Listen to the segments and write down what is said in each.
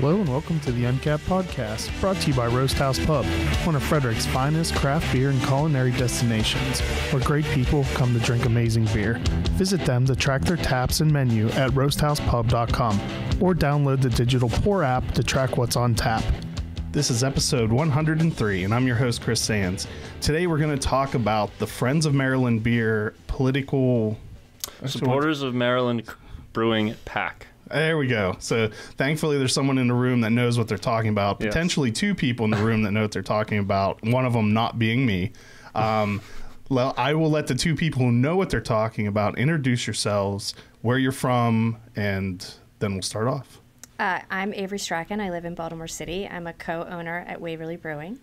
Hello and welcome to the Uncapped Podcast, brought to you by Roasthouse Pub, one of Frederick's finest craft beer and culinary destinations, where great people come to drink amazing beer. Visit them to track their taps and menu at roasthousepub.com or download the digital Pour app to track what's on tap. This is episode 103, and I'm your host, Chris Sands. Today we're going to talk about the Friends of Maryland Beer political... Supporters of Maryland Brewing PAC. There we go. So thankfully there's someone in the room that knows what they're talking about. Yes. Potentially two people in the room that know what they're talking about. One of them not being me. I will let the two people who know what they're talking about introduce yourselves, where you're from, and then we'll start off. I'm Avery Strachan. I live in Baltimore City. I'm a co-owner at Waverly Brewing.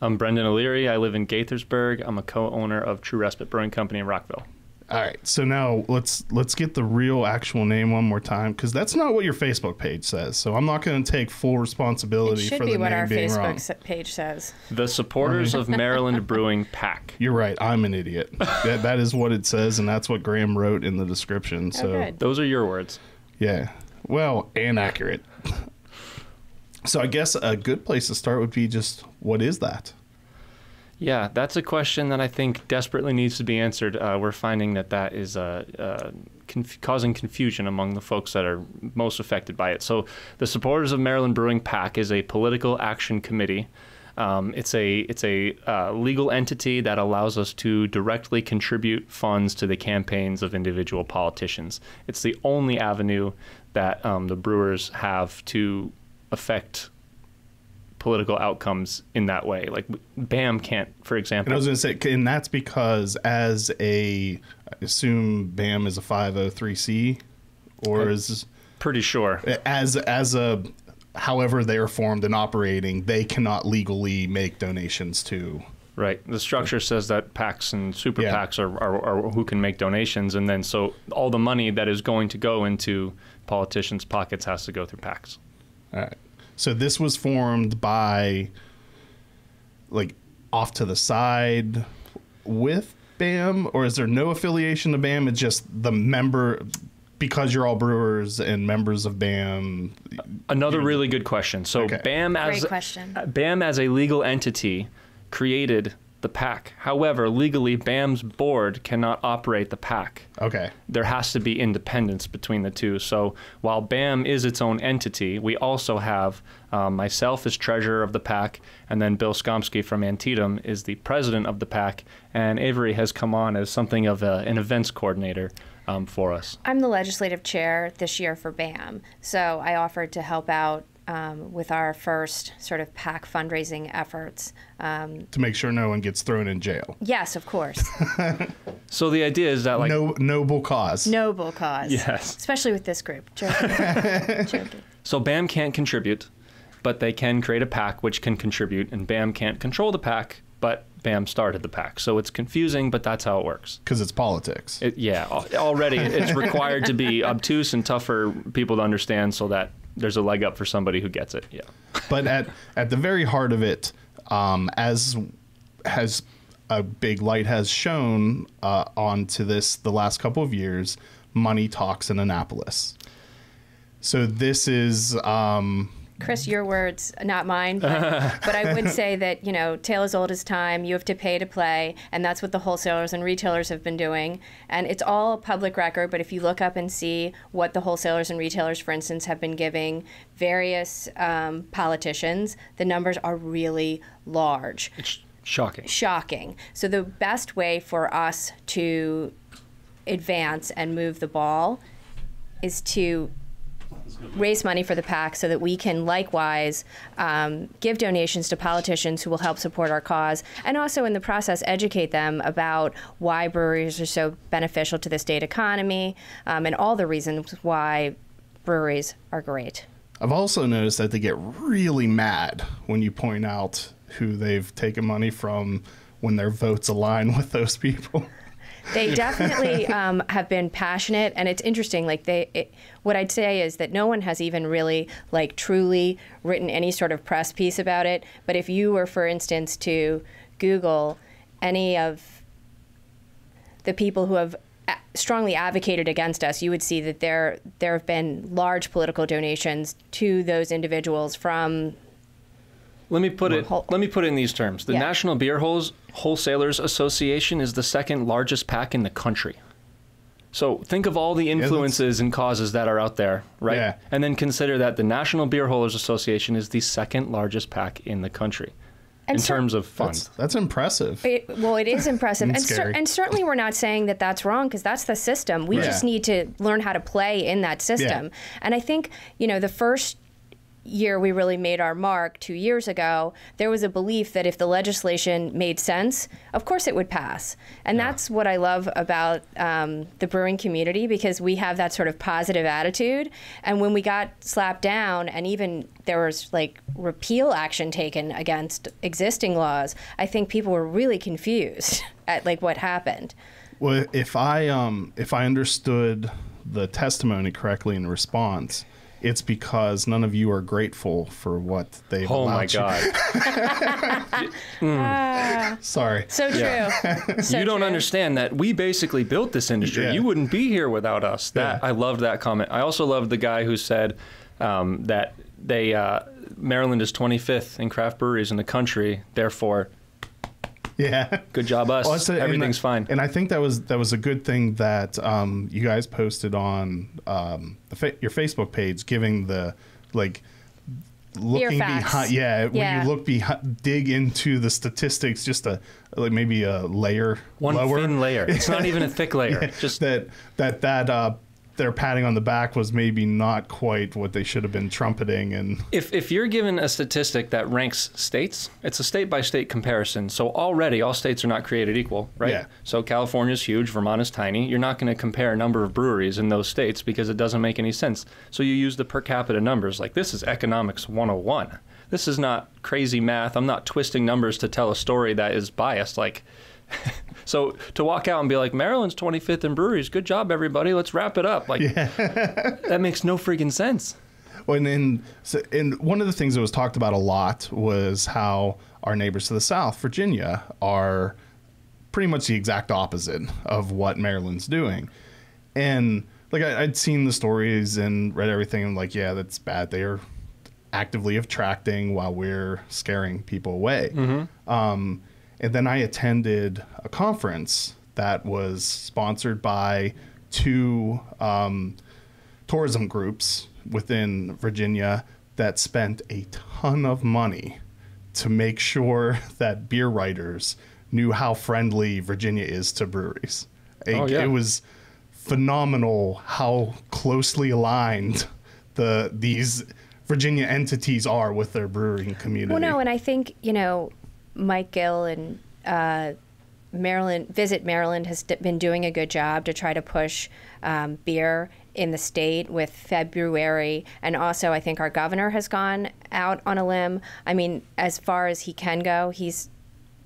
I'm Brendan O'Leary. I live in Gaithersburg. I'm a co-owner of True Respite Brewing Company in Rockville. All right, so now let's get the real actual name one more time, because that's not what your Facebook page says. So I'm not going to take full responsibility for the name being wrong. It should be what our Facebook page says. The Supporters of Maryland Brewing PAC. You're right. I'm an idiot. That is what it says, and that's what Graham wrote in the description. So good. Those are your words. Yeah. Well, and accurate. So I guess a good place to start would be just, what is that? Yeah, that's a question that I think desperately needs to be answered. We're finding that is causing confusion among the folks that are most affected by it. So the Supporters of Maryland Brewing PAC is a political action committee. It's a legal entity that allows us to directly contribute funds to the campaigns of individual politicians. It's the only avenue that the brewers have to affect political outcomes in that way. Like BAM can't, for example. And I was going to say, and that's because I assume BAM is a 503c, or is pretty sure however they are formed and operating, they cannot legally make donations to. Right. The structure says that PACs and super PACs are who can make donations, and then so all the money that is going to go into politicians' pockets has to go through PACs. All right. So this was formed by, like, off to the side with BAM, or is there no affiliation to BAM? It's just the member, because you're all brewers and members of BAM. Another really good question. So Okay. BAM as a legal entity created the PAC. However, legally, BAM's board cannot operate the PAC. Okay. There has to be independence between the two. So while BAM is its own entity, we also have myself as treasurer of the PAC, and then Bill Skomsky from Antietam is the president of the PAC, and Avery has come on as something of an events coordinator for us. I'm the legislative chair this year for BAM, so I offered to help out with our first sort of PAC fundraising efforts. To make sure no one gets thrown in jail. Yes, of course. So the idea is that, like, noble cause. Noble cause. Yes. Especially with this group. Joking. So BAM can't contribute, but they can create a PAC which can contribute, and BAM can't control the PAC, but BAM started the PAC. So it's confusing, but that's how it works. Because it's politics. Already it's required to be obtuse and tough for people to understand so that there's a leg up for somebody who gets it. Yeah. But at the very heart of it, as has a big light has shone onto this the last couple of years, money talks in Annapolis. So this is... Chris, your words, not mine, but I would say that, tale as old as time, you have to pay to play, and that's what the wholesalers and retailers have been doing. And it's all public record, but if you look up and see what the wholesalers and retailers, for instance, have been giving various politicians, the numbers are really large. It's shocking. Shocking. So the best way for us to advance and move the ball is to raise money for the PAC so that we can likewise give donations to politicians who will help support our cause, and also in the process educate them about why breweries are so beneficial to the state economy and all the reasons why breweries are great. I've also noticed that they get really mad when you point out who they've taken money from when their votes align with those people. They definitely have been passionate, and it's interesting. What I'd say is that no one has even really, truly written any sort of press piece about it. But if you were, for instance, to Google any of the people who have strongly advocated against us, you would see that there have been large political donations to those individuals from. Let me put it in these terms. The National Beer Wholesalers Association is the second largest PAC in the country. So think of all the influences and causes that are out there, right? Yeah. And then consider that the National Beer Wholesalers Association is the second largest PAC in the country in terms of funds. That's impressive. It is impressive. Scary. And certainly we're not saying that that's wrong, because that's the system. We just need to learn how to play in that system. Yeah. And I think, the first year we really made our mark 2 years ago, there was a belief that if the legislation made sense, of course it would pass. And that's what I love about the brewing community, because we have that sort of positive attitude. And when we got slapped down, and even there was like repeal action taken against existing laws, I think people were really confused at like what happened. Well, if I understood the testimony correctly in response, it's because none of you are grateful for what they've allowed you. Oh, my God. Sorry. So true. Yeah. So you don't true. understand that we basically built this industry. Yeah. You wouldn't be here without us. I loved that comment. I also loved the guy who said that Maryland is 25th in craft breweries in the country, therefore... Yeah. Good job, us. Well, everything's fine. And I think that was a good thing that you guys posted on your Facebook page, giving the looking behind. Yeah, when you dig into the statistics, just maybe a layer one lower. thin layer. It's not even a thick layer. Just that their patting on the back was maybe not quite what they should have been trumpeting. And if you're given a statistic that ranks states, it's a state-by-state comparison. So already all states are not created equal, right? Yeah. So California's huge, Vermont is tiny. You're not going to compare a number of breweries in those states because it doesn't make any sense. So you use the per capita numbers. Like, this is economics 101. This is not crazy math. I'm not twisting numbers to tell a story that is biased. So to walk out and be like, Maryland's 25th in breweries, good job, everybody, let's wrap it up. That makes no freaking sense. Well, and one of the things that was talked about a lot was how our neighbors to the south, Virginia, are pretty much the exact opposite of what Maryland's doing. And I'd seen the stories and read everything, and that's bad. They are actively attracting while we're scaring people away. Mm-hmm. And then I attended a conference that was sponsored by two tourism groups within Virginia that spent a ton of money to make sure that beer writers knew how friendly Virginia is to breweries. It was phenomenal how closely aligned these Virginia entities are with their brewing community. Well, no, and I think, Mike Gill and Visit Maryland has been doing a good job to try to push beer in the state with February. And also, I think our governor has gone out on a limb. I mean, as far as he can go, he's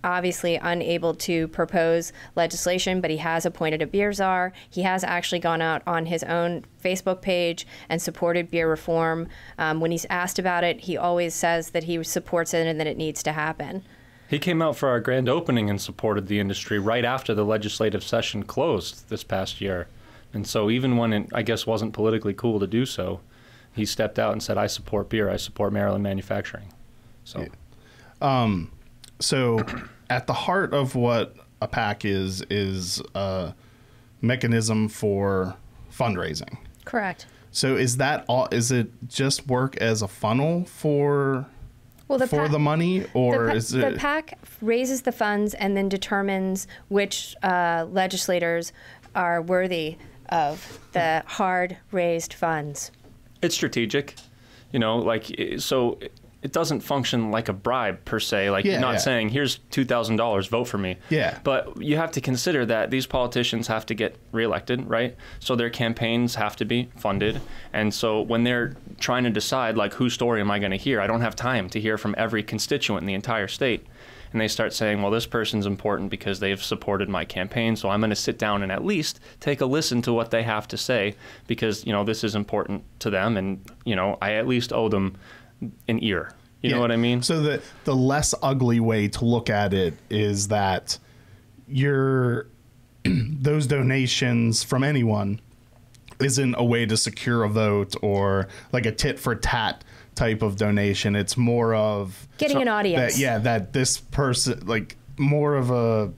obviously unable to propose legislation, but he has appointed a beer czar. He has actually gone out on his own Facebook page and supported beer reform. When he's asked about it, he always says that he supports it and that it needs to happen. He came out for our grand opening and supported the industry right after the legislative session closed this past year. And so even when it, I guess, wasn't politically cool to do so, he stepped out and said, I support beer, I support Maryland manufacturing. So, so at the heart of what a PAC is a mechanism for fundraising. Correct. So is it just work as a funnel for the money, or is it... The PAC raises the funds and then determines which legislators are worthy of the hard-raised funds. It's strategic, so it doesn't function like a bribe per se. You're not saying, here's $2,000, vote for me. Yeah. But you have to consider that these politicians have to get reelected, right? So their campaigns have to be funded. And so when they're trying to decide, whose story am I going to hear? I don't have time to hear from every constituent in the entire state. And they start saying, well, this person's important because they've supported my campaign, so I'm going to sit down and at least take a listen to what they have to say because, this is important to them. And, I at least owe them an ear. You know what I mean? So the less ugly way to look at it is that you're those donations from anyone isn't a way to secure a vote or like a tit for tat type of donation. It's more of getting an audience. That this person, like, more of a,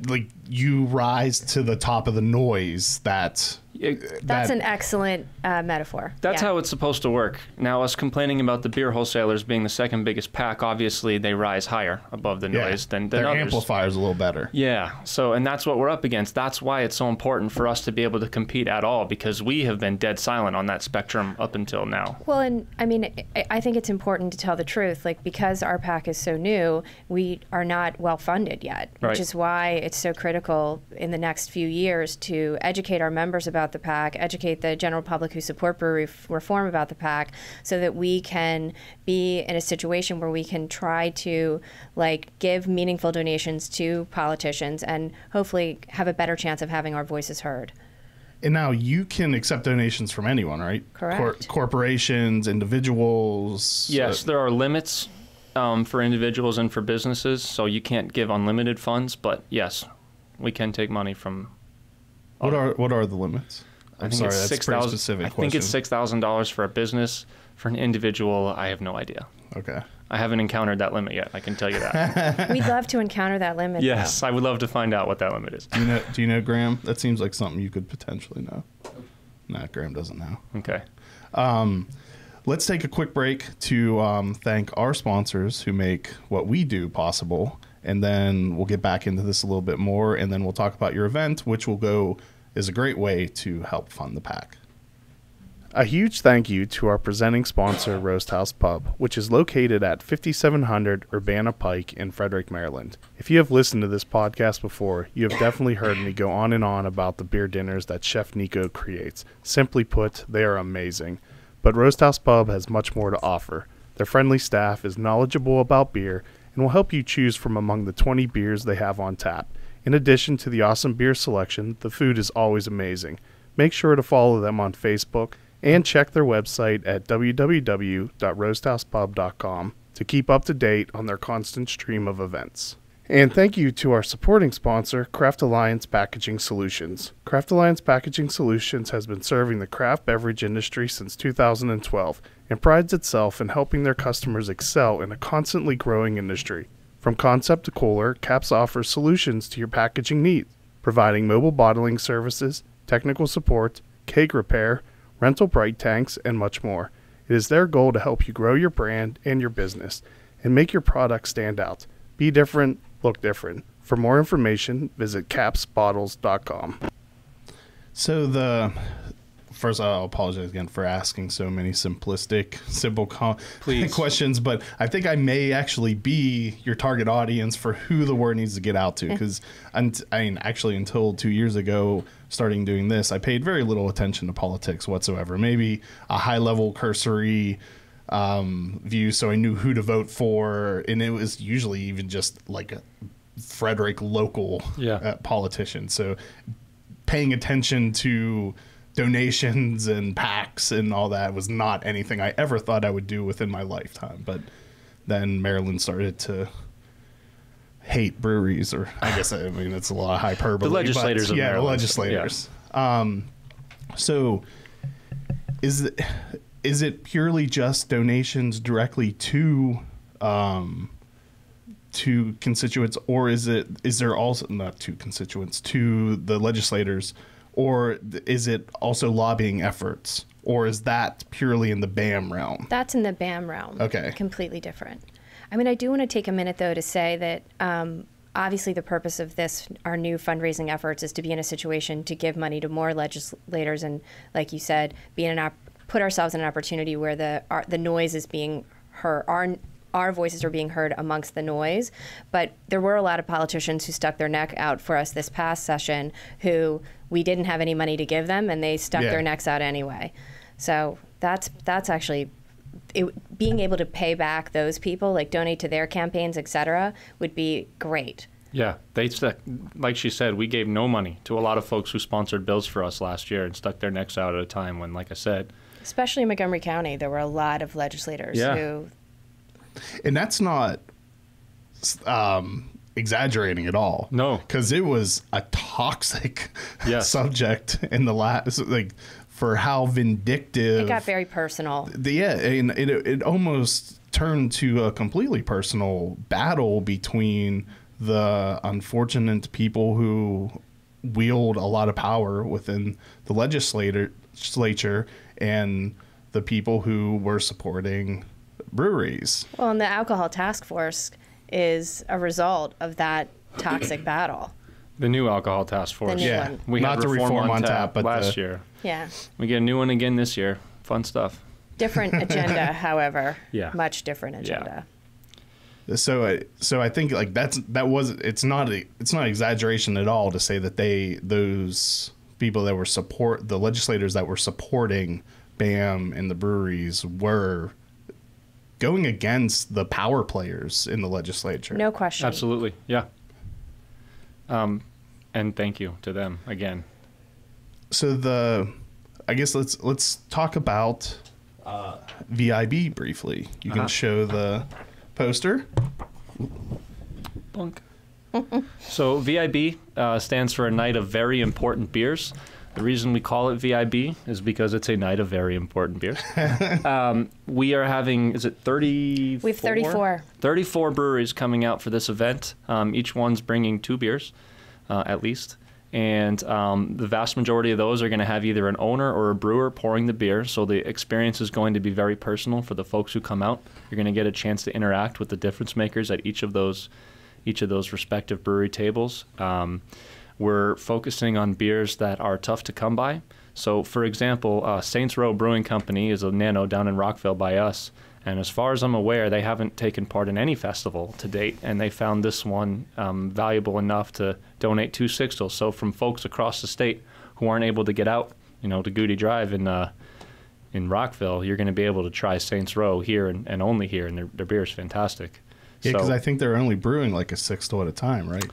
like, you rise to the top of the noise. That's an excellent metaphor. That's how it's supposed to work. Now, us complaining about the beer wholesalers being the second biggest pack, obviously they rise higher above the noise than their others. amplifier's a little better. Yeah. So, and that's what we're up against. That's why it's so important for us to be able to compete at all, because we have been dead silent on that spectrum up until now. Well, and I mean, I think it's important to tell the truth. Like, because our PAC is so new, we are not well funded yet, which is why it's so critical in the next few years to educate our members about the PAC, educate the general public who support brewery reform about the PAC, so that we can be in a situation where we can try to, like, give meaningful donations to politicians and hopefully have a better chance of having our voices heard. And now you can accept donations from anyone, right? Correct. Corporations, individuals. Yes, there are limits for individuals and for businesses, so you can't give unlimited funds, but yes, we can take money from. What are the limits? I think it's $6,000. I think it's $6,000 for a business. For an individual, I have no idea. Okay. I haven't encountered that limit yet. I can tell you that. We'd love to encounter that limit. Yes, though. I would love to find out what that limit is. Do you know, Graham? That seems like something you could potentially know. Nah, Graham doesn't know. Okay. Let's take a quick break to thank our sponsors who make what we do possible, and then we'll get back into this a little bit more, and then we'll talk about your event, which is a great way to help fund the PAC. A huge thank you to our presenting sponsor, Roasthouse Pub, which is located at 5700 Urbana Pike in Frederick, Maryland. If you have listened to this podcast before, you have definitely heard me go on and on about the beer dinners that Chef Nico creates. Simply put, they are amazing. But Roasthouse Pub has much more to offer. Their friendly staff is knowledgeable about beer and will help you choose from among the 20 beers they have on tap. In addition to the awesome beer selection, the food is always amazing. Make sure to follow them on Facebook and check their website at www.roasthousepub.com to keep up to date on their constant stream of events. And thank you to our supporting sponsor, Craft Alliance Packaging Solutions. Craft Alliance Packaging Solutions has been serving the craft beverage industry since 2012 and prides itself in helping their customers excel in a constantly growing industry. From concept to cooler, CAPS offers solutions to your packaging needs, providing mobile bottling services, technical support, keg repair, rental bright tanks, and much more. It is their goal to help you grow your brand and your business and make your product stand out. Be different, look different. For more information, visit capsbottles.com. So first, I'll apologize again for asking so many simplistic, simple questions, but I think I may actually be your target audience for who the word needs to get out to, because actually until 2 years ago, starting doing this, I paid very little attention to politics whatsoever. Maybe a high-level cursory view, so I knew who to vote for, and it was usually even just like a Frederick local politician. So paying attention to donations and PACs and all that was not anything I ever thought I would do within my lifetime. But then Maryland started to hate breweries, or I guess it's a lot of hyperbole. The legislators of Maryland. Legislators. Yeah. So is it purely just donations directly to constituents, or is there also not to constituents, to the legislators, or is it also lobbying efforts, or is that purely in the BAM realm? That's in the BAM realm. Okay. Completely different. I mean, I do want to take a minute, though, to say that obviously the purpose of our new fundraising efforts, is to be in a situation to give money to more legislators and, like you said, put ourselves in an opportunity where the noise is being heard, our voices are being heard amongst the noise. But there were a lot of politicians who stuck their neck out for us this past session who we didn't have any money to give them, and they stuck their necks out anyway. So that's actually being able to pay back those people, like donate to their campaigns, etc., would be great. Yeah, like she said, we gave no money to a lot of folks who sponsored bills for us last year and stuck their necks out at a time when, like I said, especially in Montgomery County, there were a lot of legislators who. And that's not exaggerating at all. No. Because it was a toxic Yes. subject in the last, like, for how vindictive. It got very personal. And it almost turned to a completely personal battle between the unfortunate people who wield a lot of power within the legislature and the people who were supporting breweries. Well, and the alcohol task force is a result of that toxic battle. The new alcohol task force. The new Yeah. one. We Not had to reform on tap but last year. Yeah. We get a new one again this year. Fun stuff. Different agenda, however. Yeah. Much different agenda. So I think like it's not exaggeration at all to say that those people that were the legislators that were supporting BAM and the breweries were going against the power players in the legislature. No question. Absolutely. Yeah. And thank you to them again. So I guess let's talk about VIB briefly. You can show the poster. Bunk. So VIB stands for a night of very important beers. The reason we call it VIB is because it's a night of very important beers. We are having, is it 34? We have 34. 34 breweries coming out for this event. Each one's bringing 2 beers, at least. And the vast majority of those are going to have either an owner or a brewer pouring the beer. So the experience is going to be very personal for the folks who come out. You're going to get a chance to interact with the difference makers at each of those respective brewery tables. We're focusing on beers that are tough to come by. So, for example, Saints Row Brewing Company is a nano down in Rockville by us. And as far as I'm aware, they haven't taken part in any festival to date. And they found this one valuable enough to donate 2 sixtels. So from folks across the state who aren't able to get out, to Goody Drive in Rockville, you're going to be able to try Saints Row here and only here. And their beer is fantastic. Yeah, because I think they're only brewing like a sixtel at a time, right?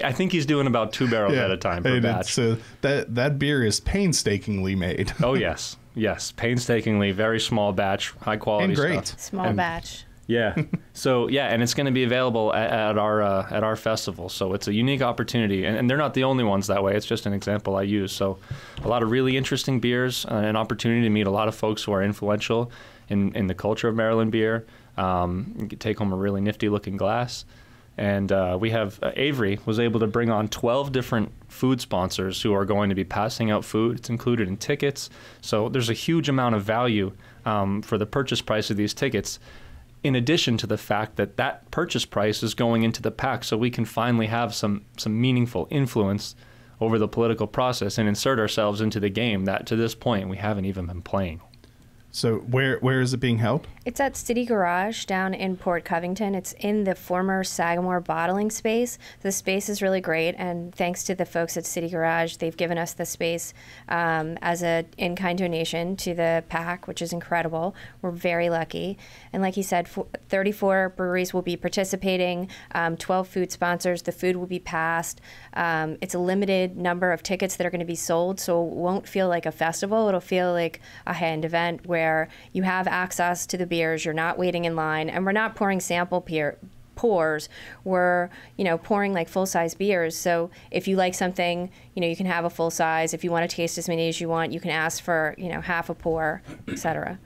I think he's doing about 2 barrels at a time per batch. So that beer is painstakingly made. Oh, yes. Yes. Painstakingly, very small batch, high quality and great. stuff. Small batch. Yeah. So, and it's going to be available at our festival. So it's a unique opportunity. And they're not the only ones that way. It's just an example I use. So a lot of really interesting beers, an opportunity to meet a lot of folks who are influential in the culture of Maryland beer. You could take home a really nifty looking glass. And we have Avery was able to bring on 12 different food sponsors who are going to be passing out food. It's included in tickets. So there's a huge amount of value for the purchase price of these tickets, in addition to the fact that purchase price is going into the PAC, so we can finally have some meaningful influence over the political process and insert ourselves into the game that to this point we haven't even been playing. So where is it being held? It's at City Garage down in Port Covington. It's in the former Sagamore bottling space. The space is really great, and thanks to the folks at City Garage, they've given us the space as an in-kind donation to the PAC, which is incredible. We're very lucky. And like he said, 34 breweries will be participating, 12 food sponsors. The food will be passed. It's a limited number of tickets that are going to be sold, so it won't feel like a festival. It'll feel like a high-end event where you have access to the beers, you're not waiting in line, and we're not pouring sample pours. We're, pouring like full-size beers. So if you like something, you can have a full size. If you want to taste as many as you want, you can ask for, half a pour, etc.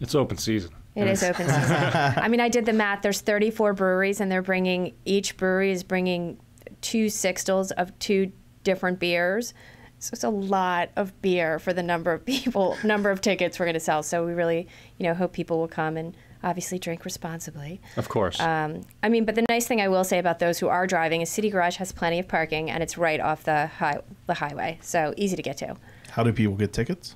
It's open season. It is open season. I mean, I did the math. There's 34 breweries, and each brewery is bringing 2 sixtels of 2 different beers. So it's a lot of beer for the number of tickets we're going to sell. So we really, hope people will come and obviously drink responsibly. Of course. But the nice thing I will say about those who are driving is City Garage has plenty of parking, and it's right off the highway, so easy to get to. How do people get tickets?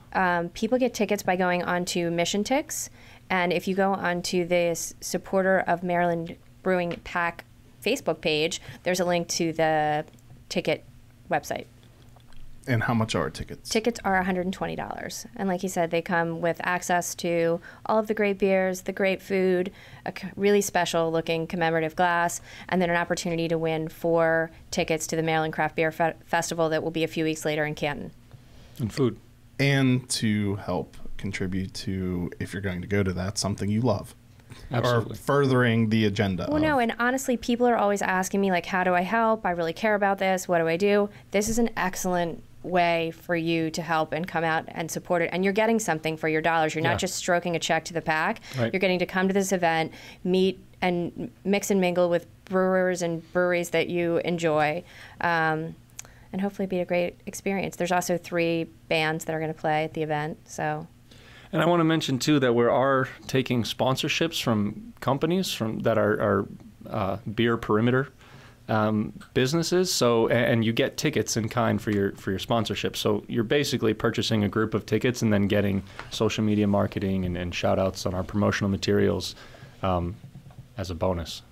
People get tickets by going onto Mission Tix, and if you go onto this Supporter of Maryland Brewing PAC Facebook page, there's a link to the ticket website. And how much are tickets? Tickets are $120. And like you said, they come with access to all of the great beers, the great food, a really special looking commemorative glass, and then an opportunity to win 4 tickets to the Maryland Craft Beer Festival that will be a few weeks later in Canton. And food. And to help contribute to, if you're going to go to that, something you love. Absolutely. furthering the agenda. Well, no, and honestly, people are always asking me, like, how do I help? I really care about this. What do I do? This is an excellent way for you to help and come out and support it. And you're getting something for your dollars. You're not just stroking a check to the PAC. Right. You're getting to come to this event, meet and mix and mingle with brewers and breweries that you enjoy, and hopefully be a great experience. There's also 3 bands that are going to play at the event. So. And I want to mention, too, that we are taking sponsorships from companies that are beer perimeter businesses. So, and you get tickets in kind for your sponsorship. So you're basically purchasing a group of tickets and then getting social media marketing and shout outs on our promotional materials as a bonus.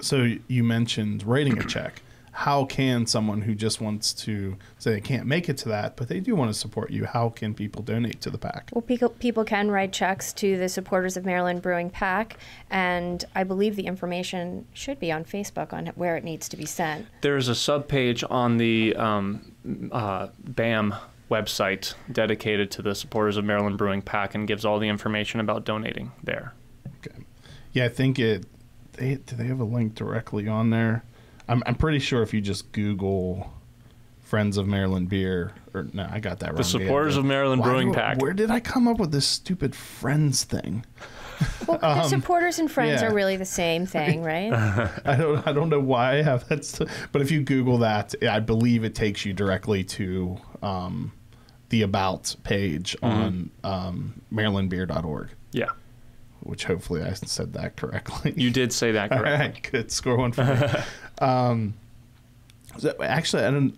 So you mentioned writing a check. How can someone who just wants to say they can't make it to that, but they do want to support you, how can people donate to the PAC? Well, people can write checks to the supporters of Maryland Brewing PAC, and I believe the information should be on Facebook on where it needs to be sent. There's a subpage on the BAM website dedicated to the supporters of Maryland Brewing PAC and gives all the information about donating there. Okay. Yeah, I think do they have a link directly on there? I'm pretty sure if you just Google Friends of Maryland Beer, or no, I got that wrong. The supporters of Maryland Brewing PAC. Where did I come up with this stupid Friends thing? Well, the supporters and friends are really the same thing, right? I don't know why I have that, but if you Google that, I believe it takes you directly to the About page on marylandbeer.org. Yeah. Which hopefully I said that correctly. You did say that correctly. All right, good. Score one for me. So actually,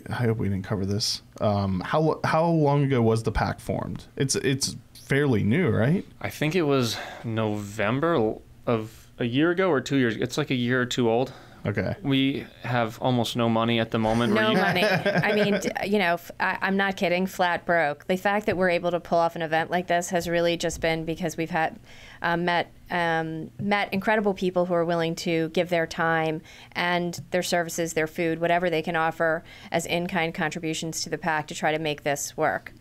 I hope we didn't cover this. How long ago was the PAC formed? It's fairly new, right? I think it was November of a year ago or 2 years. It's like a year or 2 old. Okay. We have almost no money at the moment. No money. I mean, I'm not kidding, flat broke. The fact that we're able to pull off an event like this has really just been because we've had met incredible people who are willing to give their time and their services, their food, whatever they can offer as in-kind contributions to the PAC to try to make this work.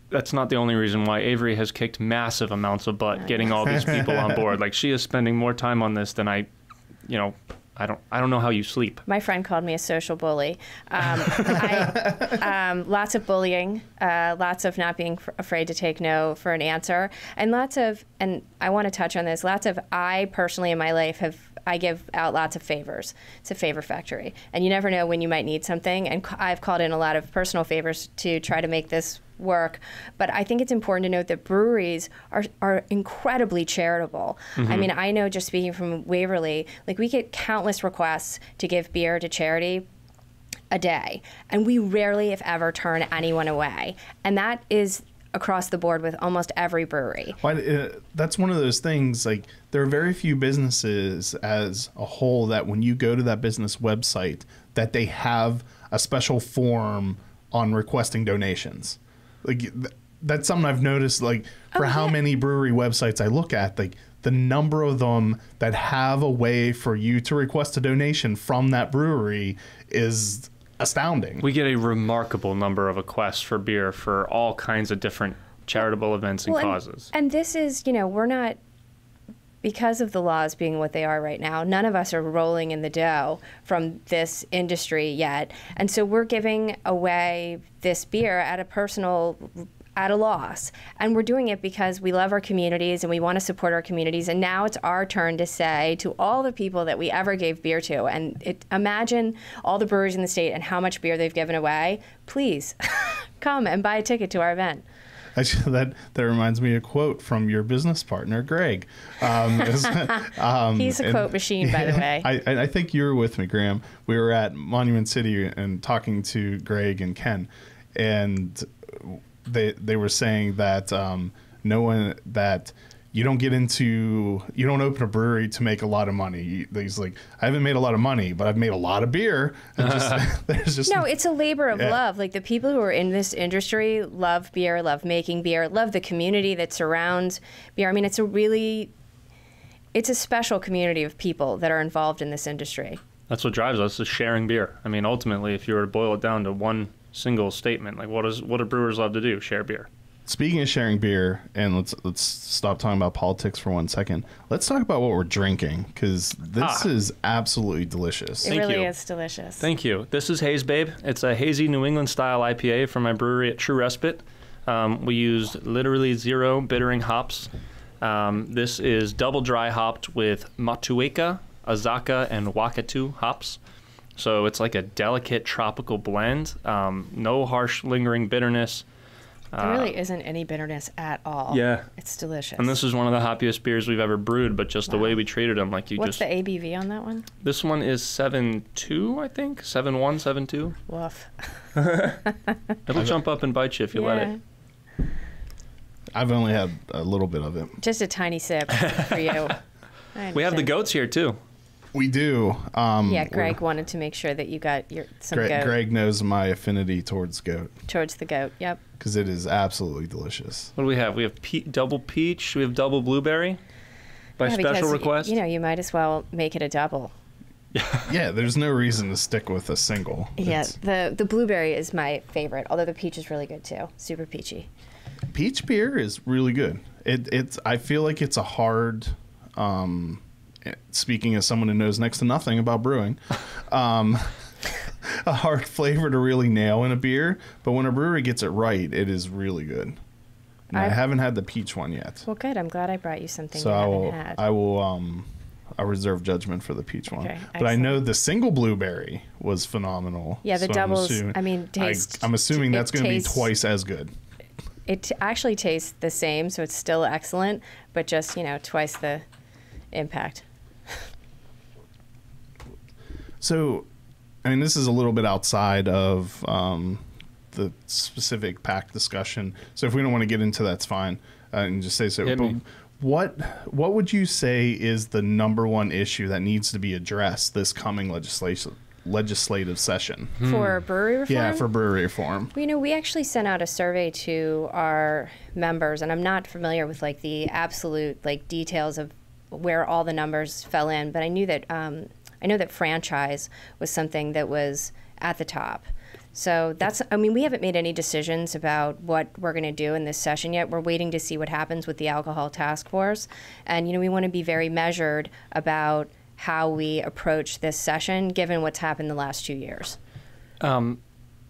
That's not the only reason why Avery has kicked massive amounts of butt getting all these people on board. Like, she is spending more time on this than I don't know how you sleep. My friend called me a social bully. Lots of bullying, lots of not being afraid to take no for an answer, and I want to touch on this, I personally in my life I give out lots of favors. It's a favor factory. And you never know when you might need something. And I've called in a lot of personal favors to try to make this work. But I think it's important to note that breweries are incredibly charitable. I mean, I know, just speaking from Waverly, like, we get countless requests to give beer to charity a day. And we rarely, if ever, turn anyone away. And that is across the board with almost every brewery. That's one of those things, like, there are very few businesses as a whole that when you go to that business website that they have a special form on requesting donations. Like, that's something I've noticed, like, for how many brewery websites I look at, like, the number of them that have a way for you to request a donation from that brewery is astounding. We get a remarkable number of requests for beer for all kinds of different charitable events and causes. And this is, we're not, because of the laws being what they are right now, none of us are rolling in the dough from this industry yet. And so we're giving away this beer at a loss. And we're doing it because we love our communities and we want to support our communities. And now it's our turn to say to all the people that we ever gave beer to, and imagine all the breweries in the state and how much beer they've given away, please come and buy a ticket to our event. Actually, that reminds me of a quote from your business partner, Greg. He's a quote machine, by the way. I think you were with me, Graham. We were at Monument City and talking to Greg and Ken, and they were saying that you don't open a brewery to make a lot of money. He's like, I haven't made a lot of money, but I've made a lot of beer. And no, it's a labor of love. Like, the people who are in this industry love beer, love making beer, love the community that surrounds beer. I mean, it's a special community of people that are involved in this industry. That's what drives us, is sharing beer. I mean, ultimately, if you were to boil it down to one single statement, like, what do brewers love to do? Share beer. speaking of sharing beer, and let's stop talking about politics for 1 second. Let's talk about what we're drinking, because this is absolutely delicious. It really is delicious. Thank you. This is Haze Babe. It's a hazy New England style IPA from my brewery at True Respite. We used literally 0 bittering hops. This is double dry hopped with Matueka, Azaka, and Wakatu hops. So it's like a delicate tropical blend. No harsh lingering bitterness. There really isn't any bitterness at all. Yeah. It's delicious. And this is one of the hoppiest beers we've ever brewed, but just the way we treated them, like What's the ABV on that one? This one is 7.2, I think. 7.1, 7.2. Woof. It'll jump up and bite you if you let it. I've only had a little bit of it. Just a tiny sip for you. We have the goats here, too. We do. Yeah, Greg wanted to make sure that you got some goat. Greg knows my affinity towards goat. Towards the goat, yep. Because it is absolutely delicious. What do we have? We have double peach. We have double blueberry by special request. You know, you might as well make it a double. Yeah, there's no reason to stick with a single. Yeah, the blueberry is my favorite, although the peach is really good too. Super peachy. Peach beer is really good. It's I feel like it's a hard, speaking as someone who knows next to nothing about brewing, a hard flavor to really nail in a beer. But when a brewery gets it right, it is really good. And I haven't had the peach one yet. Well, good. I'm glad I brought you something so you haven't had. I'll reserve judgment for the peach one. Okay, but I know the single blueberry was phenomenal. Yeah, the so doubles. I'm assuming that's going to be twice as good. It actually tastes the same, so it's still excellent, but just, twice the impact. So, I mean, this is a little bit outside of the specific PAC discussion. So if we don't want to get into that's fine, and just say so. But what would you say is the number one issue that needs to be addressed this coming legislative session? For brewery reform? Yeah, for brewery reform. Well, we actually sent out a survey to our members, and I'm not familiar with the absolute details of where all the numbers fell in, but I know that franchise was something that was at the top. So we haven't made any decisions about what we're going to do in this session yet. We're waiting to see what happens with the alcohol task force. And, we want to be very measured about how we approach this session, given what's happened the last 2 years.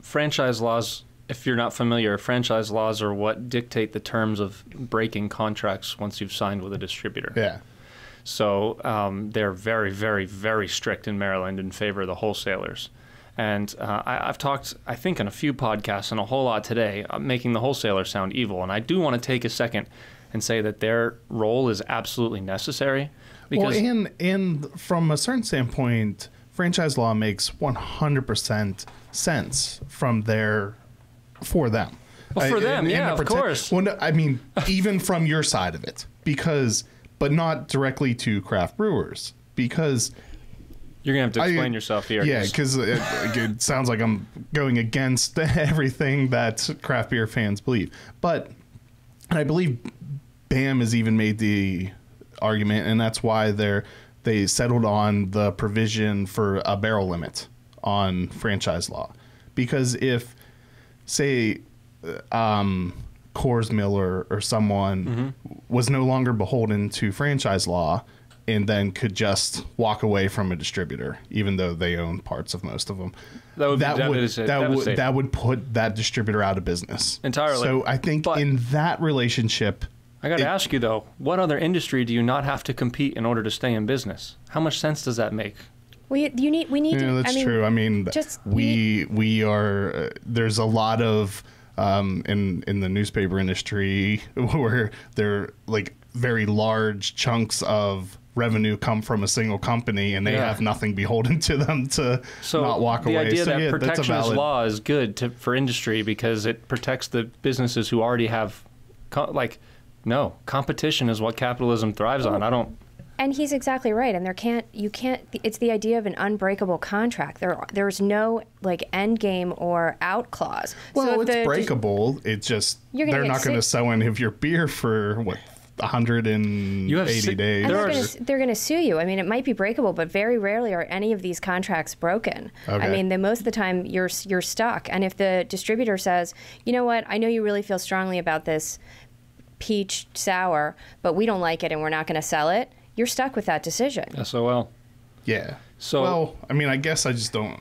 Franchise laws, if you're not familiar, franchise laws are what dictate the terms of breaking contracts once you've signed with a distributor. Yeah. So they're very, very, very strict in Maryland in favor of the wholesalers. And I've talked, I think, on a few podcasts and a whole lot today, making the wholesaler sound evil. And I do want to take a second and say that their role is absolutely necessary. Because and from a certain standpoint, franchise law makes 100% sense for them. Well, for them, of course. Well, no, I mean, even from your side of it, but not directly to craft brewers, because you're gonna have to explain yourself here. Yeah, because it sounds like I'm going against everything that craft beer fans believe. But I believe BAM has even made the argument, and that's why they settled on the provision for a barrel limit on franchise law. Because if, say, Coors Miller or someone was no longer beholden to franchise law and then could just walk away from a distributor, even though they own parts of most of them, that would put that distributor out of business entirely. So I think in that relationship, I got to ask you though, what other industry do you not have to compete in order to stay in business? How much sense does that make? We need to. That's true. I mean, we are. There's a lot of in the newspaper industry where they're very large chunks of revenue come from a single company, and they have nothing beholden to them to not walk away. The idea that protectionist law is good for industry because it protects the businesses who already have, no, competition is what capitalism thrives on. I don't. And he's exactly right. And it's the idea of an unbreakable contract. There's no end game or out clause. Well, so it's breakable. It's just they're not going to sell any of your beer for 180 days. And they're going to sue you. I mean, it might be breakable, but very rarely are any of these contracts broken. Okay. I mean, most of the time you're stuck. And if the distributor says, you know what, I know you really feel strongly about this peach sour, but we don't like it and we're not going to sell it, you're stuck with that decision. SOL. Yeah. So, well, I mean, I guess I just don't.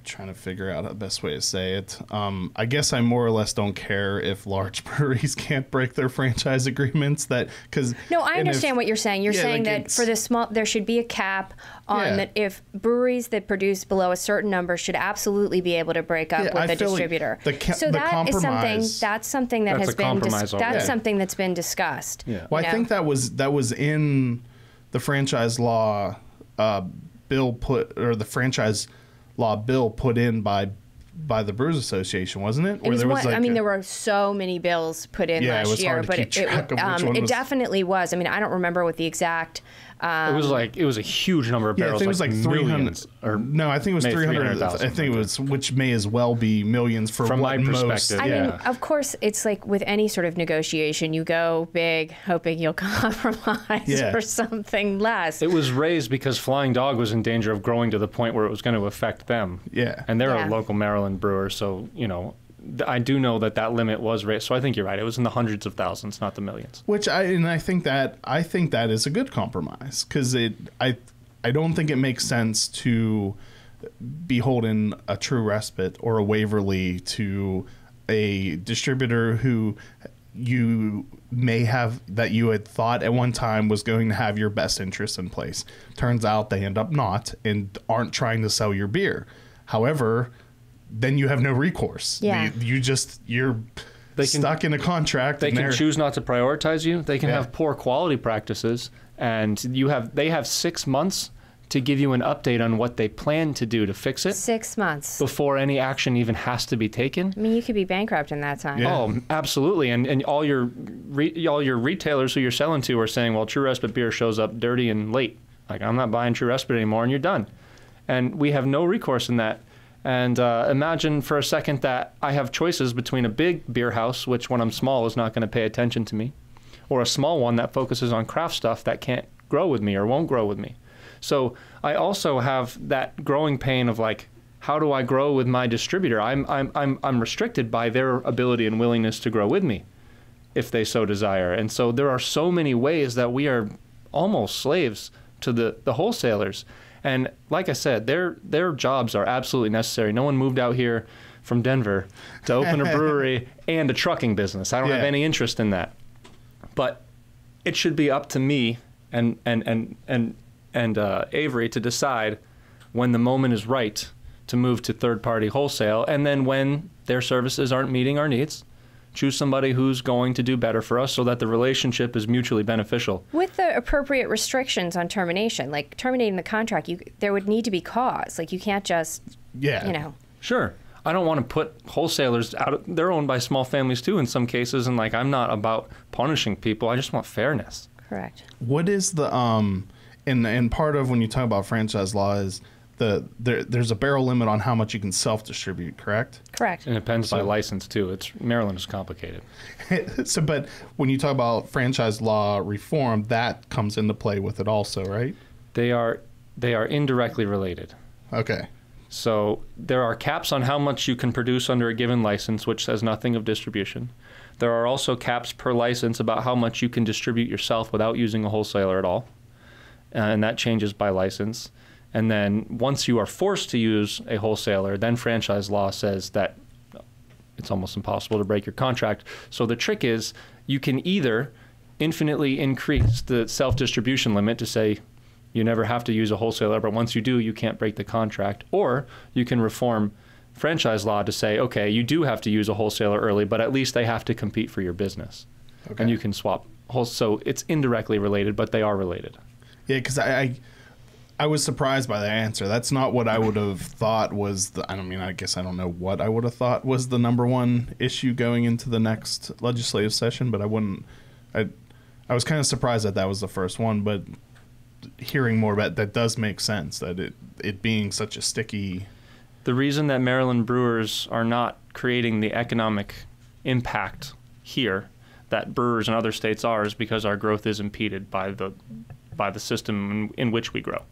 Trying to figure out the best way to say it. I guess I more or less don't care if large breweries can't break their franchise agreements. No, I understand what you're saying. You're saying that for the small, there should be a cap on that. If breweries that produce below a certain number should absolutely be able to break up with a distributor. So that is something. That's something that has been. That's something that's been discussed. Yeah. Well, I think that was in the franchise law bill the franchise law bill put in by the Brewers Association, wasn't it? There were so many bills put in last year, but it definitely was. I mean, I don't remember what the exact. It was a huge number of barrels. I think it was like 300. I think it was 300. I think it was, which may as well be millions from my perspective. I mean, of course, it's like with any sort of negotiation, you go big, hoping you'll compromise for something less. It was raised because Flying Dog was in danger of growing to the point where it was going to affect them. Yeah, and they're a local Maryland brewer, so I do know that limit was raised, so I think you're right. It was in the hundreds of thousands, not the millions. I think that is a good compromise, because I don't think it makes sense to be holding a True Respite or a Waverly to a distributor who you may have, that you had thought at one time was going to have your best interests in place. Turns out they end up not and aren't trying to sell your beer. However, then you have no recourse. Yeah. You're stuck in a contract. They can choose not to prioritize you. They can have poor quality practices, and they have 6 months to give you an update on what they plan to do to fix it. 6 months. Before any action even has to be taken. I mean, you could be bankrupt in that time. Yeah. Oh, absolutely. And all your retailers who you're selling to are saying, well, True Respite beer shows up dirty and late. Like, I'm not buying True Respite anymore, and you're done. And we have no recourse in that. And imagine for a second that I have choices between a big beer house, which when I'm small is not going to pay attention to me, or a small one that focuses on craft stuff that can't grow with me or won't grow with me. So I also have that growing pain of like, how do I grow with my distributor? I'm restricted by their ability and willingness to grow with me, if they so desire. And so there are so many ways that we are almost slaves to the wholesalers. And like I said, their jobs are absolutely necessary. No one moved out here from Denver to open a brewery and a trucking business. I don't have any interest in that. But it should be up to me and Avery to decide when the moment is right to move to third-party wholesale, and then when their services aren't meeting our needs, choose somebody who's going to do better for us so that the relationship is mutually beneficial. With the appropriate restrictions on termination, like terminating the contract, there would need to be cause. Like, you can't just, Sure. I don't want to put wholesalers out. They're owned by small families too in some cases, and like, I'm not about punishing people. I just want fairness. Correct. What is the and part of when you talk about franchise law is there's a barrel limit on how much you can self-distribute, correct? Correct. And it depends by license too. Maryland is complicated. But when you talk about franchise law reform, that comes into play with it also, right? They are indirectly related. Okay. So there are caps on how much you can produce under a given license, which says nothing of distribution. There are also caps per license about how much you can distribute yourself without using a wholesaler at all. And that changes by license. And then once you are forced to use a wholesaler, then franchise law says that it's almost impossible to break your contract. So the trick is you can either infinitely increase the self-distribution limit to say you never have to use a wholesaler, but once you do, you can't break the contract. Or you can reform franchise law to say, okay, you do have to use a wholesaler early, but at least they have to compete for your business. Okay. And you can swap. So it's indirectly related, but they are related. Yeah, because I was surprised by the answer. That's not what I would have thought was I guess I don't know what I would have thought was the number one issue going into the next legislative session, but I was kind of surprised that was the first one, but hearing more about that does make sense, that it being such a sticky. The reason that Maryland brewers are not creating the economic impact here that brewers in other states are is because our growth is impeded by the system in which we grow.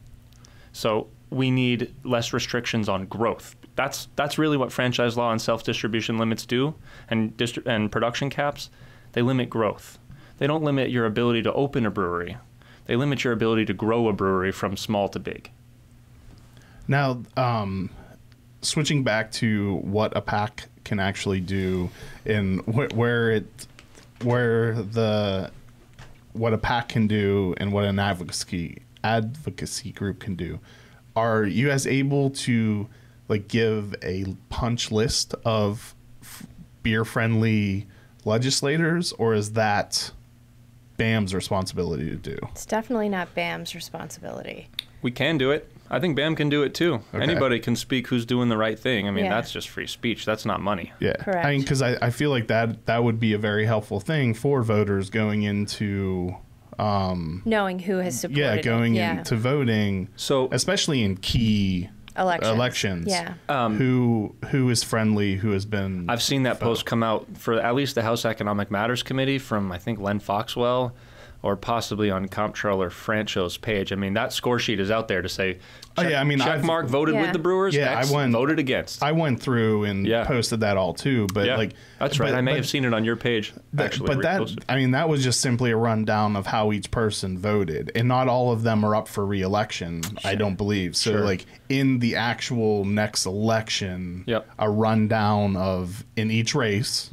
So we need less restrictions on growth. That's really what franchise law and self-distribution limits do, and production caps. They limit growth. They don't limit your ability to open a brewery. They limit your ability to grow a brewery from small to big. Now, switching back to what a PAC can actually do and what a PAC can do and what an advocacy group can do, are you guys able to like give a punch list of beer-friendly legislators, or is that BAM's responsibility to do? It's definitely not BAM's responsibility. We can do it. I think BAM can do it too. Okay. Anybody can speak who's doing the right thing. I mean, Yeah. that's just free speech. That's not money. Yeah, Correct. I mean, because I feel like that would be a very helpful thing for voters going into Knowing who has supported into voting. So- especially in key elections. Yeah. Who is friendly? Who has been? I've seen that post come out for at least the House Economic Matters Committee from, I think, Len Foxwell, or possibly on Comptroller Francho's page. I mean, that score sheet is out there to say, check mark voted Yeah. with the Brewers, X voted against. I went through and posted that all too, but that's right. I may have seen it on your page. Actually, but that was just simply a rundown of how each person voted, and not all of them are up for re-election. Sure. I don't believe so. Sure. Like in the actual next election, a rundown of in each race,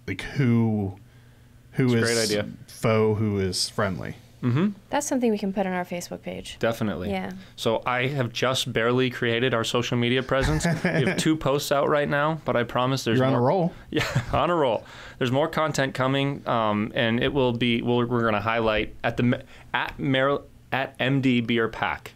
like who is a great idea. Foe, who is friendly. Mm-hmm. That's something we can put on our Facebook page. Definitely. Yeah. So I have just barely created our social media presence. We have 2 posts out right now, but I promise there's You're more. on a roll. Yeah, on a roll. There's more content coming, and it will be. We're going to highlight at MD Beer PAC.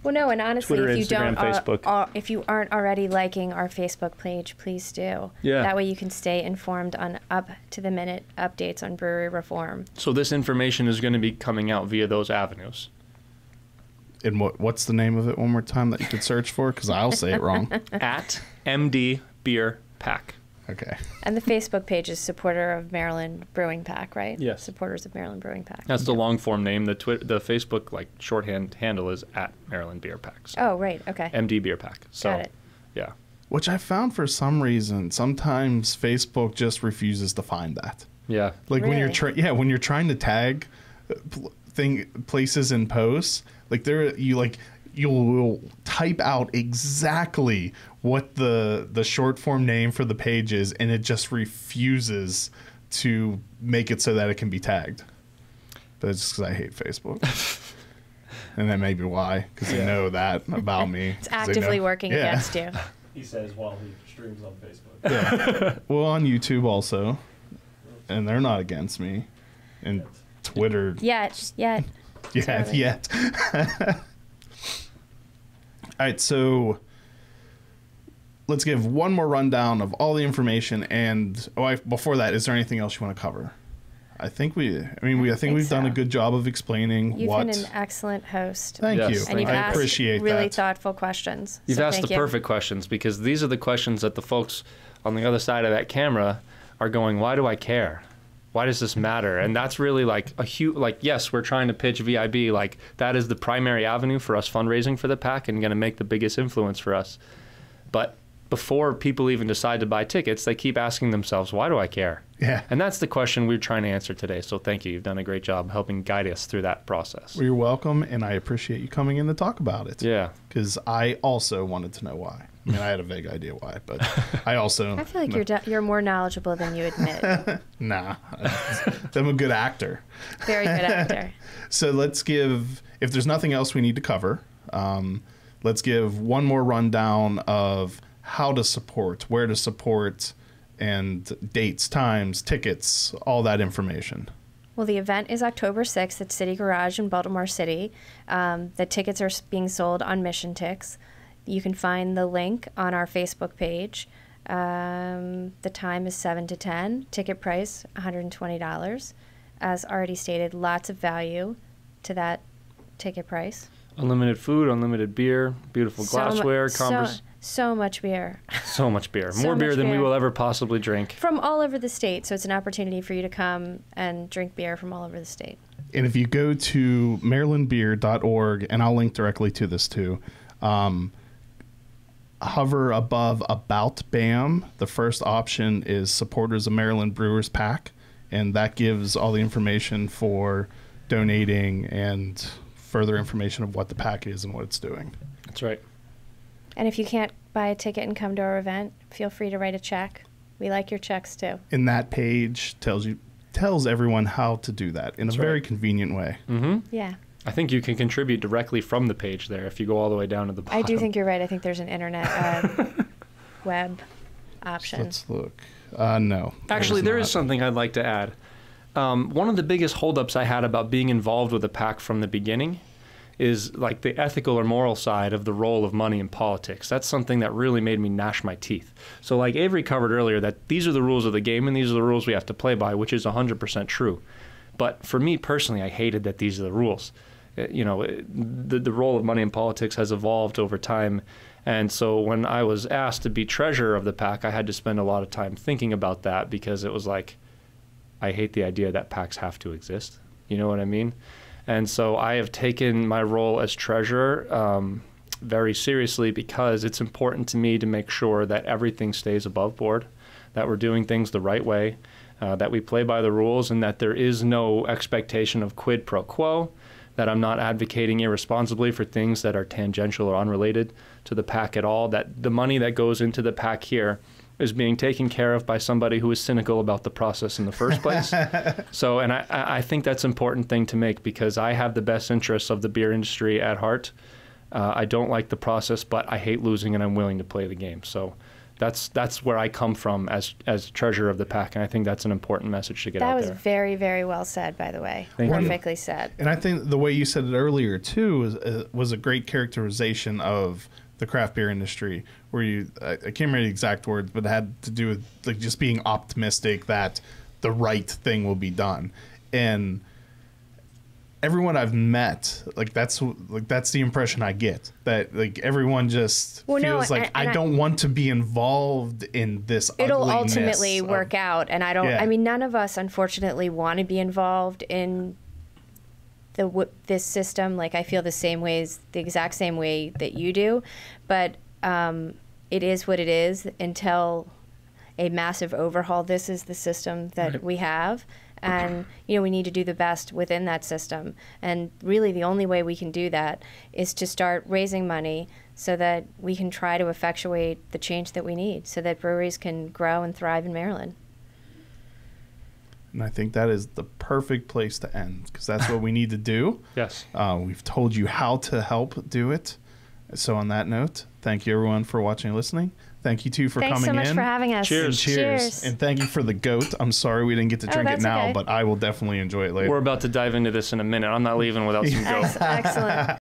Well, no, and honestly, Twitter, if you Instagram, Facebook. if you aren't already liking our Facebook page, please do. Yeah. That way you can stay informed on up-to-the-minute updates on brewery reform. So this information is going to be coming out via those avenues. And what's the name of it one more time that you could search for? Because I'll say it wrong. At MD Beer PAC. Okay. And the Facebook page is supporter of Maryland Brewing PAC, right? Yes. Supporters of Maryland Brewing PAC. That's the long form name. The Facebook shorthand handle is at Maryland Beer PAC. So Oh, right. Okay. MD Beer PAC. So, Got it. Yeah. Which I found for some reason, sometimes Facebook just refuses to find that. Yeah. Like when Really? you're when you're trying to tag places and posts, like you'll type out exactly what the short form name for the page is, and it just refuses to make it so that it can be tagged. But it's just because I hate Facebook. And that may be why, because they know that about me. It's actively working against you. He says while he streams on Facebook. Yeah. Well, on YouTube also. And they're not against me. And Twitter. Yet. Totally. Yet. All right, so let's give one more rundown of all the information. And before that, is there anything else you want to cover? I think we've done a good job of explaining You've what. been an excellent host. Thank Yes. you. And you've I asked appreciate really that. thoughtful questions. You've So asked thank the you. perfect questions, because these are the questions that the folks on the other side of that camera are going, why do I care? Why does this matter? And that's really like a huge, yes, we're trying to pitch VIB. Like that is the primary avenue for us fundraising for the PAC and going to make the biggest influence for us. But before people even decide to buy tickets, they keep asking themselves, why do I care? Yeah. And that's the question we're trying to answer today. So thank you. You've done a great job helping guide us through that process. Well, you're welcome, and I appreciate you coming in to talk about it. Yeah. Because I also wanted to know why. I mean, I had a vague idea why, but I also... I feel like you're more knowledgeable than you admit. Nah. I'm a good actor. Very good actor. So let's give... If there's nothing else we need to cover, let's give one more rundown of how to support, where to support, and dates, times, tickets, all that information. Well, the event is October 6th at City Garage in Baltimore City. The tickets are being sold on Mission Tix. You can find the link on our Facebook page. The time is 7 to 10. Ticket price, $120. As already stated, lots of value to that ticket price. Unlimited food, unlimited beer, beautiful glassware, So much beer. So much beer. So More beer much than we beer. will ever possibly drink. From all over the state. So it's an opportunity for you to come and drink beer from all over the state. And if you go to marylandbeer.org, and I'll link directly to this too, hover above About BAM. The first option is Supporters of Maryland Brewers PAC, and that gives all the information for donating and further information of what the PAC is and what it's doing. That's right. And if you can't buy a ticket and come to our event, feel free to write a check. We like your checks too. And that page tells everyone how to do that in a very convenient way. Mm-hmm. Yeah. I think you can contribute directly from the page there if you go all the way down to the bottom. I do think you're right. I think there's an internet web option. So let's look. No. Actually, there is something I'd like to add. One of the biggest holdups I had about being involved with the PAC from the beginning is like the ethical or moral side of the role of money in politics. That's something that really made me gnash my teeth. So like Avery covered earlier, that these are the rules of the game and these are the rules we have to play by, which is 100% true. But for me personally, I hated that these are the rules. You know, the role of money in politics has evolved over time. And so when I was asked to be treasurer of the PAC, I had to spend a lot of time thinking about that, because it was like, I hate the idea that PACs have to exist. You know what I mean? And so I have taken my role as treasurer very seriously, because it's important to me to make sure that everything stays above board, that we're doing things the right way, that we play by the rules, and that there is no expectation of quid pro quo, that I'm not advocating irresponsibly for things that are tangential or unrelated to the PAC at all, that the money that goes into the PAC here is being taken care of by somebody who is cynical about the process in the first place. So, and I think that's an important thing to make, because I have the best interests of the beer industry at heart. I don't like the process, but I hate losing, and I'm willing to play the game. So that's where I come from as treasurer of the PAC, and I think that's an important message to get out there. That was very, very well said, by the way. Thank you. Perfectly said. And I think the way you said it earlier too was a great characterization of the craft beer industry, where I can't remember the exact words, but it had to do with like just being optimistic that the right thing will be done. And everyone I've met, like that's the impression I get, that like everyone just feels like I don't want to be involved in this. It'll ultimately work out, and I mean, none of us unfortunately want to be involved in this system. Like, I feel the exact same way that you do, but it is what it is until a massive overhaul. This is the system that we have, and you know, we need to do the best within that system. And really, the only way we can do that is to start raising money so that we can try to effectuate the change that we need, so that breweries can grow and thrive in Maryland. And I think that is the perfect place to end, because that's what we need to do. Yes. We've told you how to help do it. So on that note, thank you everyone for watching and listening. Thank you too for coming in. Thanks so much for having us. Cheers. And cheers. And thank you for the goat. I'm sorry we didn't get to drink it now, okay. but I will definitely enjoy it later. We're about to dive into this in a minute. I'm not leaving without some goat. Excellent.